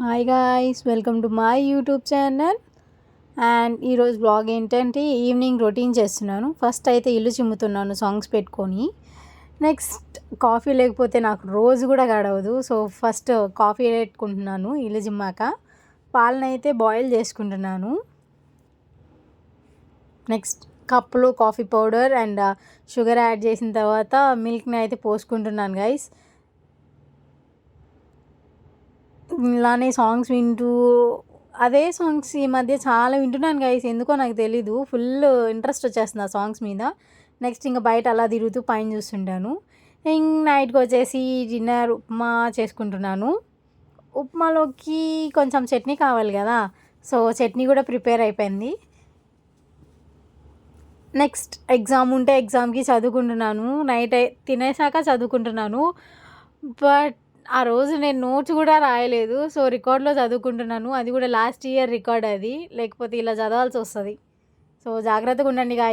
Hi guys, welcome to my YouTube channel. And ఈరోజు blog ఏంటంటే evening routine చేస్తున్నాను. First అయితే ఇల్లు చిమ్ముతున్నాను సాంగ్స్ పెట్టుకొని. నెక్స్ట్ కాఫీ లేకపోతే నాకు రోజు కూడా గడవదు. సో ఫస్ట్ కాఫీ పెట్టుకుంటున్నాను ఇల్లు చిమ్మాక. పాలనైతే బాయిల్ చేసుకుంటున్నాను. నెక్స్ట్ కప్పులో coffee powder and sugar add చేసిన తర్వాత మిల్క్ని అయితే పోసుకుంటున్నాను గైస్. ఇలానే సాంగ్స్ వింటూ అదే సాంగ్స్ ఈ మధ్య చాలా వింటున్నాను గైస్. ఎందుకో నాకు తెలీదు, ఫుల్ ఇంట్రెస్ట్ వచ్చేస్తుంది ఆ సాంగ్స్ మీద. నెక్స్ట్ ఇంకా బయట అలా తిరుగుతూ పైన చూస్తుంటాను. నైట్కి వచ్చేసి డిన్నర్ ఉప్మా చేసుకుంటున్నాను. ఉప్మాలోకి కొంచెం చట్నీ కావాలి కదా, సో చట్నీ కూడా ప్రిపేర్ అయిపోయింది. నెక్స్ట్ ఎగ్జామ్ ఉంటే ఎగ్జామ్కి చదువుకుంటున్నాను. నైట్ తినేసాక చదువుకుంటున్నాను. బట్ ఆ రోజు నేను నోట్స్ కూడా రాయలేదు. సో రికార్డ్లో చదువుకుంటున్నాను. అది కూడా లాస్ట్ ఇయర్ రికార్డ్ అది, లేకపోతే ఇలా చదవాల్సి వస్తుంది. సో జాగ్రత్తగా ఉండండి గాయ్స్.